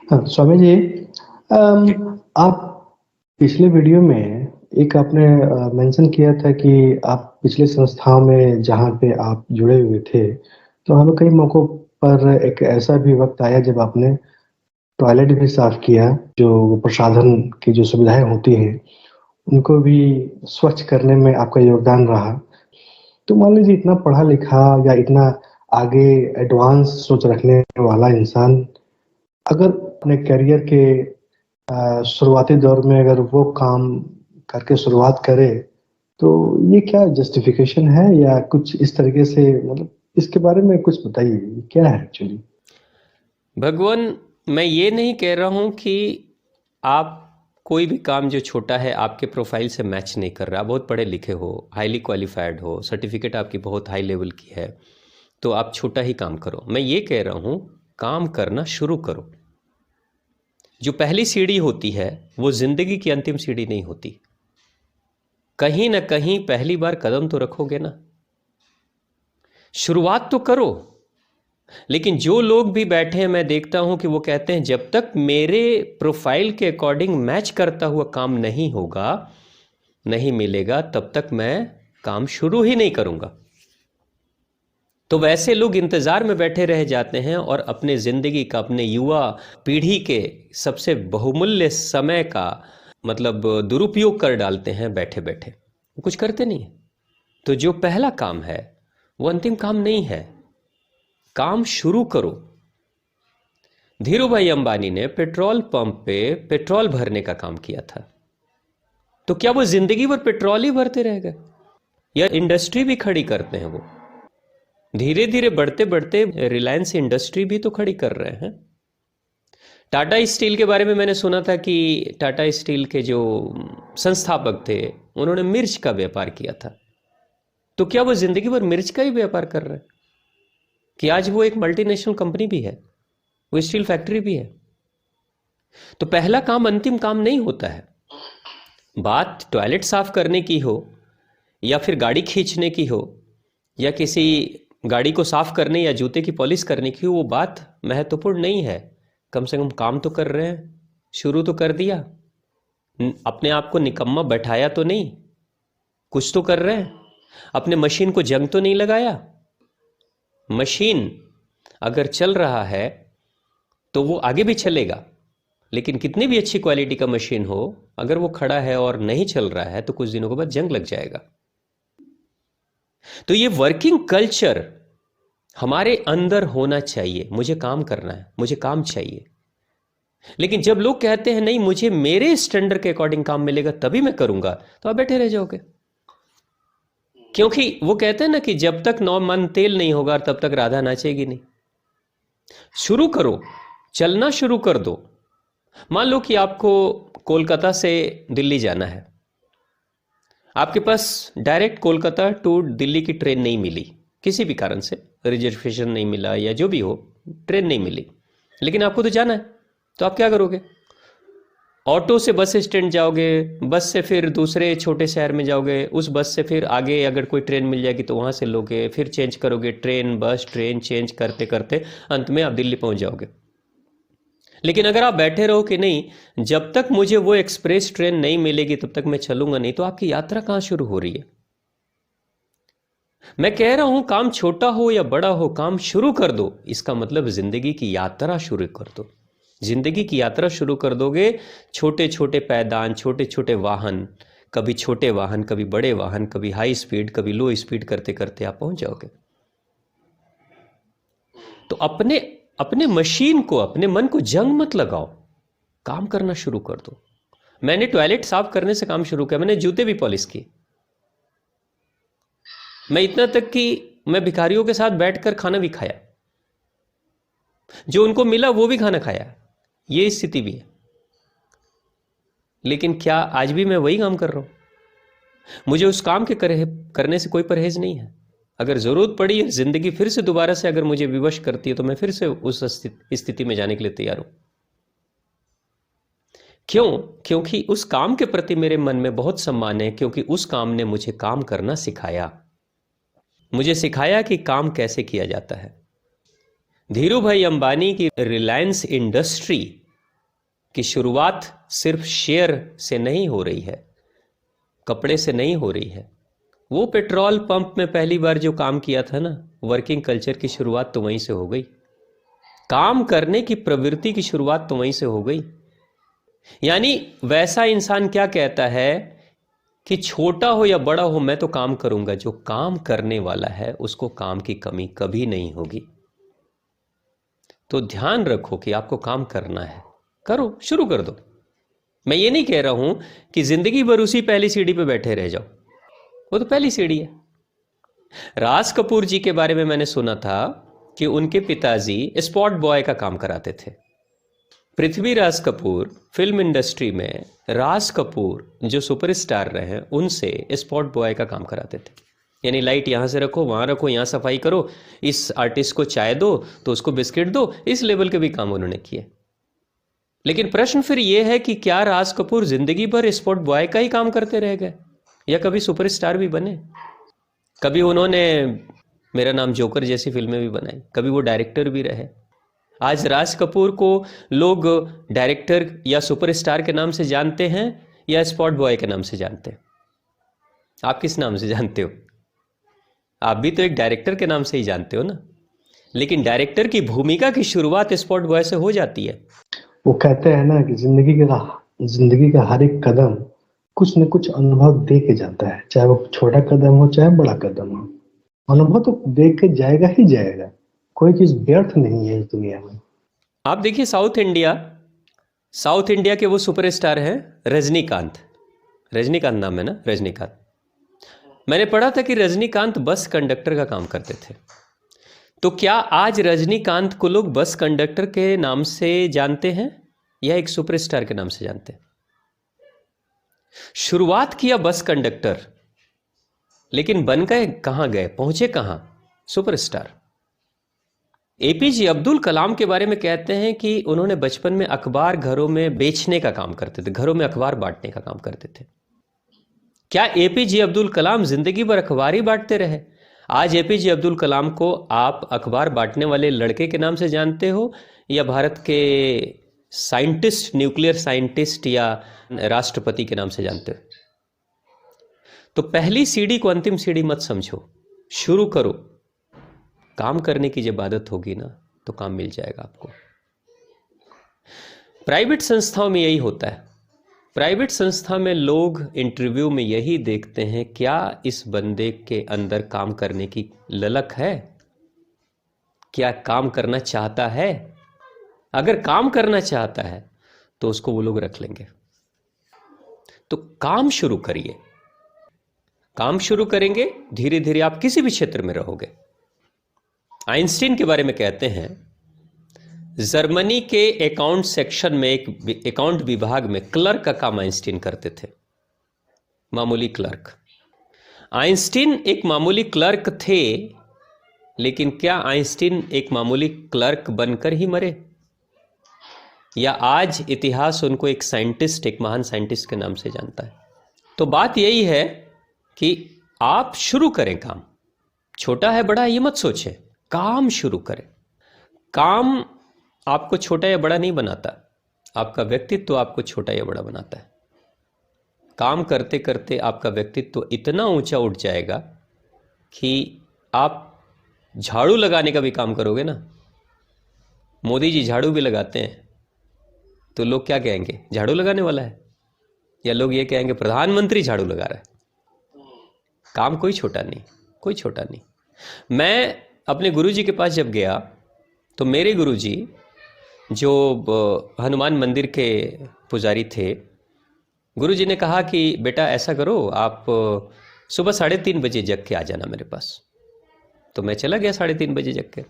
हाँ, स्वामी जी, आप पिछले वीडियो में एक आपने मेंशन किया था कि आप पिछले संस्थाओं में जहाँ पे आप जुड़े हुए थे, तो हमें कई मौकों पर एक ऐसा भी वक़्त आया जब आपने टॉयलेट भी साफ़ किया, जो प्रसाधन की जो सुविधाएँ होती हैं, उनको भी स्वच्छ करने में आपका योगदान रहा। तो मान लीजिए इतना पढ़ा-लिखा या इतना आगे एडवांस सोच रखने वाला इंसान अगर अपने करियर के शुरुआती दौर में अगर वो काम करके शुरुआत करे, तो ये क्या जस्टिफिकेशन है या कुछ इस तरीके से मतलब इसके बारे में कुछ बताइए, ये क्या है एक्चुअली? भगवान, मैं ये नहीं कह रहा हूँ कि आप कोई भी काम जो छोटा है आपके प्रोफाइल से मैच नहीं कर रहा। आप बहुत पढ़े लिखे हो, हाईली क्वालिफाइड हो, सर्टिफिकेट आपकी बहुत हाई लेवल की है, तो आप छोटा ही काम करो। मैं ये कह रहा हूँ, काम करना शुरू करो। जो पहली सीढ़ी होती है वो ज़िंदगी की अंतिम सीढ़ी नहीं होती। कहीं ना कहीं पहली बार कदम तो रखोगे ना, शुरुआत तो करो। लेकिन जो लोग भी बैठे हैं, मैं देखता हूं कि वो कहते हैं जब तक मेरे प्रोफाइल के अकॉर्डिंग मैच करता हुआ काम नहीं होगा, नहीं मिलेगा, तब तक मैं काम शुरू ही नहीं करूंगा। तो वैसे लोग इंतजार में बैठे रह जाते हैं और अपने जिंदगी का, अपने युवा पीढ़ी के सबसे बहुमूल्य समय का मतलब दुरुपयोग कर डालते हैं बैठे बैठे, वो कुछ करते नहीं है। तो जो पहला काम है वो अंतिम काम नहीं है, काम शुरू करो। धीरूभाई अंबानी ने पेट्रोल पंप पे पेट्रोल भरने का काम किया था, तो क्या वो जिंदगी भर पेट्रोल ही भरते रह गए? या इंडस्ट्री भी खड़ी करते हैं वो, धीरे धीरे बढ़ते बढ़ते रिलायंस इंडस्ट्री भी तो खड़ी कर रहे हैं। टाटा स्टील के बारे में मैंने सुना था कि टाटा स्टील के जो संस्थापक थे उन्होंने मिर्च का व्यापार किया था, तो क्या वो जिंदगी भर मिर्च का ही व्यापार कर रहे हैं कि आज वो एक मल्टीनेशनल कंपनी भी है, वो स्टील फैक्ट्री भी है? तो पहला काम अंतिम काम नहीं होता है। बात टॉयलेट साफ करने की हो या फिर गाड़ी खींचने की हो या किसी गाड़ी को साफ करने या जूते की पॉलिश करने की हो, वो बात महत्वपूर्ण नहीं है। कम से कम काम तो कर रहे हैं, शुरू तो कर दिया, अपने आप को निकम्मा बैठाया तो नहीं, कुछ तो कर रहे हैं। अपने मशीन को जंग तो नहीं लगाया। मशीन अगर चल रहा है तो वो आगे भी चलेगा, लेकिन कितनी भी अच्छी क्वालिटी का मशीन हो, अगर वो खड़ा है और नहीं चल रहा है तो कुछ दिनों के बाद जंग लग जाएगा। तो ये वर्किंग कल्चर हमारे अंदर होना चाहिए। मुझे काम करना है, मुझे काम चाहिए। लेकिन जब लोग कहते हैं नहीं, मुझे मेरे स्टैंडर्ड के अकॉर्डिंग काम मिलेगा तभी मैं करूंगा, तो आप बैठे रह जाओगे। क्योंकि वो कहते हैं ना कि जब तक नौ मन तेल नहीं होगा तब तक राधा नाचेगी नहीं। शुरू करो, चलना शुरू कर दो। मान लो कि आपको कोलकाता से दिल्ली जाना है, आपके पास डायरेक्ट कोलकाता टू दिल्ली की ट्रेन नहीं मिली, किसी भी कारण से रिजर्वेशन नहीं मिला या जो भी हो, ट्रेन नहीं मिली, लेकिन आपको तो जाना है, तो आप क्या करोगे? ऑटो से बस स्टैंड जाओगे, बस से फिर दूसरे छोटे शहर में जाओगे, उस बस से फिर आगे अगर कोई ट्रेन मिल जाएगी तो वहाँ से लोगे, फिर चेंज करोगे, ट्रेन बस ट्रेन चेंज करते करते अंत में आप दिल्ली पहुँच जाओगे। लेकिन अगर आप बैठे रहो कि नहीं, जब तक मुझे वो एक्सप्रेस ट्रेन नहीं मिलेगी तब तक मैं चलूंगा नहीं, तो आपकी यात्रा कहाँ शुरू हो रही है? मैं कह रहा हूं, काम छोटा हो या बड़ा हो, काम शुरू कर दो। इसका मतलब जिंदगी की यात्रा शुरू कर दो। जिंदगी की यात्रा शुरू कर दोगे, छोटे छोटे पैदान, छोटे छोटे वाहन, कभी छोटे वाहन, कभी बड़े वाहन, कभी हाई स्पीड, कभी लो स्पीड करते करते आप पहुंच जाओगे। तो अपने अपने मशीन को, अपने मन को जंग मत लगाओ, काम करना शुरू कर दो। मैंने टॉयलेट साफ करने से काम शुरू किया, मैंने जूते भी पॉलिश किए। मैं इतना तक कि मैं भिखारियों के साथ बैठकर खाना भी खाया, जो उनको मिला वो भी खाना खाया, ये स्थिति भी है। लेकिन क्या आज भी मैं वही काम कर रहा हूं? मुझे उस काम के करने से कोई परहेज नहीं है। अगर जरूरत पड़ी, जिंदगी फिर से दोबारा से अगर मुझे विवश करती है, तो मैं फिर से उस स्थिति में जाने के लिए तैयार हूं। क्यों? क्योंकि उस काम के प्रति मेरे मन में बहुत सम्मान है, क्योंकि उस काम ने मुझे काम करना सिखाया, मुझे सिखाया कि काम कैसे किया जाता है। धीरूभाई अंबानी की रिलायंस इंडस्ट्री कि शुरुआत सिर्फ शेयर से नहीं हो रही है, कपड़े से नहीं हो रही है। वो पेट्रोल पंप में पहली बार जो काम किया था ना, वर्किंग कल्चर की शुरुआत तो वहीं से हो गई। काम करने की प्रवृत्ति की शुरुआत तो वहीं से हो गई। यानी वैसा इंसान क्या कहता है कि छोटा हो या बड़ा हो मैं तो काम करूंगा। जो काम करने वाला है उसको काम की कमी कभी नहीं होगी। तो ध्यान रखो कि आपको काम करना है, करो, शुरू कर दो। मैं ये नहीं कह रहा हूं कि जिंदगी भर उसी पहली सीढ़ी पे बैठे रह जाओ, वो तो पहली सीढ़ी है। राज कपूर जी के बारे में मैंने सुना था कि उनके पिताजी स्पॉट बॉय का काम कराते थे। पृथ्वीराज कपूर फिल्म इंडस्ट्री में राज कपूर जो सुपरस्टार रहे उनसे स्पॉट बॉय का काम कराते थे। यानी लाइट यहाँ से रखो, वहाँ रखो, यहाँ सफाई करो, इस आर्टिस्ट को चाय दो तो उसको बिस्किट दो, इस लेवल के भी काम उन्होंने किए। लेकिन प्रश्न फिर यह है कि क्या राज कपूर जिंदगी भर स्पॉट बॉय का ही काम करते रह गए या कभी सुपरस्टार भी बने? कभी उन्होंने मेरा नाम जोकर जैसी फिल्में भी बनाई, कभी वो डायरेक्टर भी रहे। आज राज कपूर को लोग डायरेक्टर या सुपरस्टार के नाम से जानते हैं या स्पॉट बॉय के नाम से जानते हैं? आप किस नाम से जानते हो? आप भी तो एक डायरेक्टर के नाम से ही जानते हो ना। लेकिन डायरेक्टर की भूमिका की शुरुआत स्पॉट बॉय से हो जाती है। वो कहते हैं ना कि जिंदगी का हर एक कदम कुछ न कुछ अनुभव दे के जाता है, चाहे वो छोटा कदम हो चाहे बड़ा कदम हो। अनुभव तो दे के जाएगा ही जाएगा, कोई चीज व्यर्थ नहीं है इस दुनिया में। आप देखिए साउथ इंडिया के वो सुपरस्टार हैं रजनीकांत नाम है ना, रजनीकांत। मैंने पढ़ा था कि रजनीकांत बस कंडक्टर का काम करते थे। तो क्या आज रजनीकांत को लोग बस कंडक्टर के नाम से जानते हैं या एक सुपरस्टार के नाम से जानते हैं? शुरुआत किया बस कंडक्टर, लेकिन बन गए कहां, गए पहुंचे कहां? सुपरस्टार। एपीजे अब्दुल कलाम के बारे में कहते हैं कि उन्होंने बचपन में अखबार घरों में बेचने का काम करते थे, घरों में अखबार बांटने का काम करते थे। क्या एपीजे अब्दुल कलाम जिंदगी भर अखबार ही बांटते रहे? आज एपीजे अब्दुल कलाम को आप अखबार बांटने वाले लड़के के नाम से जानते हो या भारत के साइंटिस्ट, न्यूक्लियर साइंटिस्ट या राष्ट्रपति के नाम से जानते हो? तो पहली सीढ़ी को अंतिम सीढ़ी मत समझो, शुरू करो। काम करने की जब आदत होगी ना तो काम मिल जाएगा आपको। प्राइवेट संस्थाओं में यही होता है। प्राइवेट संस्था में लोग इंटरव्यू में यही देखते हैं, क्या इस बंदे के अंदर काम करने की ललक है, क्या काम करना चाहता है। अगर काम करना चाहता है तो उसको वो लोग रख लेंगे। तो काम शुरू करिए, काम शुरू करेंगे धीरे धीरे आप किसी भी क्षेत्र में रहोगे। आइंस्टीन के बारे में कहते हैं, जर्मनी के अकाउंट सेक्शन में, एक अकाउंट विभाग में क्लर्क का काम आइंस्टीन करते थे, मामूली क्लर्क। आइंस्टीन एक मामूली क्लर्क थे, लेकिन क्या आइंस्टीन एक मामूली क्लर्क बनकर ही मरे, या आज इतिहास उनको एक साइंटिस्ट, एक महान साइंटिस्ट के नाम से जानता है? तो बात यही है कि आप शुरू करें काम। छोटा है बड़ा ये मत सोचें, काम शुरू करें। काम आपको छोटा या बड़ा नहीं बनाता, आपका व्यक्तित्व आपको छोटा या बड़ा बनाता है। काम करते करते आपका व्यक्तित्व इतना ऊंचा उठ जाएगा कि आप झाड़ू लगाने का भी काम करोगे ना। मोदी जी झाड़ू भी लगाते हैं तो लोग क्या कहेंगे, झाड़ू लगाने वाला है, या लोग ये कहेंगे प्रधानमंत्री झाड़ू लगा रहा है। काम कोई छोटा नहीं, कोई छोटा नहीं। मैं अपने गुरुजी के पास जब गया तो मेरे गुरुजी जो हनुमान मंदिर के पुजारी थे, गुरुजी ने कहा कि बेटा ऐसा करो, आप सुबह 3:30 बजे जग के आ जाना मेरे पास। तो मैं चला गया 3:30 बजे जग के।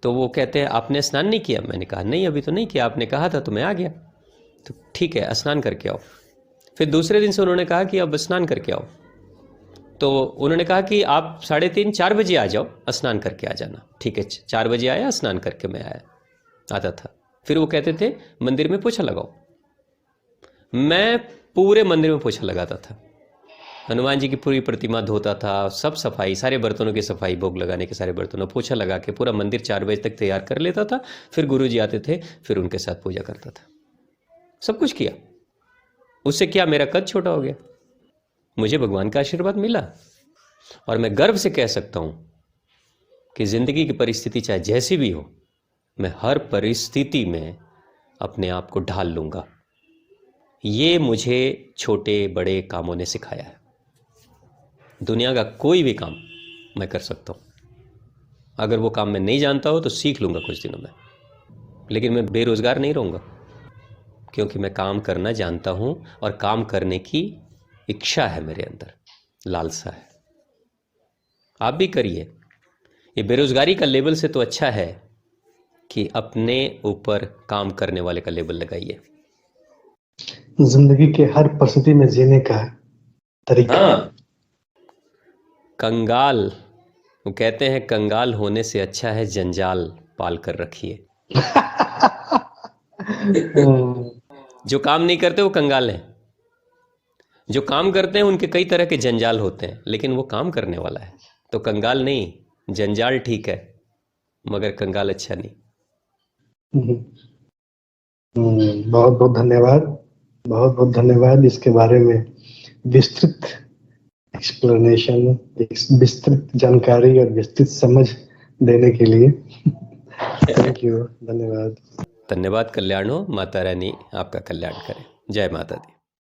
तो वो कहते हैं आपने स्नान नहीं किया? मैंने कहा नहीं अभी तो नहीं किया, आपने कहा था तो मैं आ गया। तो ठीक है स्नान करके आओ। फिर दूसरे दिन से उन्होंने कहा कि अब स्नान करके आओ। तो उन्होंने कहा कि आप 3:30-4 बजे आ जाओ, स्नान करके आ जाना। ठीक है, 4 बजे आया, स्नान करके मैं आता था। फिर वो कहते थे मंदिर में पोछा लगाओ। मैं पूरे मंदिर में पोछा लगाता था, हनुमान जी की पूरी प्रतिमा धोता था, सब सफाई, सारे बर्तनों की सफाई, भोग लगाने के सारे बर्तनों, पोछा लगा के पूरा मंदिर 4 बजे तक तैयार कर लेता था। फिर गुरुजी आते थे, फिर उनके साथ पूजा करता था। सब कुछ किया। उससे क्या मेरा कद छोटा हो गया? मुझे भगवान का आशीर्वाद मिला और मैं गर्व से कह सकता हूं कि जिंदगी की परिस्थिति चाहे जैसी भी हो, मैं हर परिस्थिति में अपने आप को ढाल लूंगा। ये मुझे छोटे बड़े कामों ने सिखाया है। दुनिया का कोई भी काम मैं कर सकता हूं। अगर वो काम मैं नहीं जानता हो तो सीख लूंगा कुछ दिनों में, लेकिन मैं बेरोजगार नहीं रहूंगा, क्योंकि मैं काम करना जानता हूं और काम करने की इच्छा है मेरे अंदर, लालसा है। आप भी करिए। ये बेरोजगारी का लेबल से तो अच्छा है कि अपने ऊपर काम करने वाले का लेबल लगाइए। जिंदगी के हर परिस्थिति में जीने का तरीका। हाँ, कंगाल, वो कहते हैं कंगाल होने से अच्छा है जंजाल पाल कर रखिए। जो काम नहीं करते वो कंगाल हैं, जो काम करते हैं उनके कई तरह के जंजाल होते हैं, लेकिन वो काम करने वाला है तो कंगाल नहीं। जंजाल ठीक है मगर कंगाल अच्छा नहीं। बहुत बहुत धन्यवाद, बहुत बहुत धन्यवाद इसके बारे में विस्तृत एक्सप्लेनेशन, विस्तृत जानकारी और विस्तृत समझ देने के लिए। थैंक यू, धन्यवाद। धन्यवाद। कल्याण हो, माता रानी आपका कल्याण करे। जय माता दी।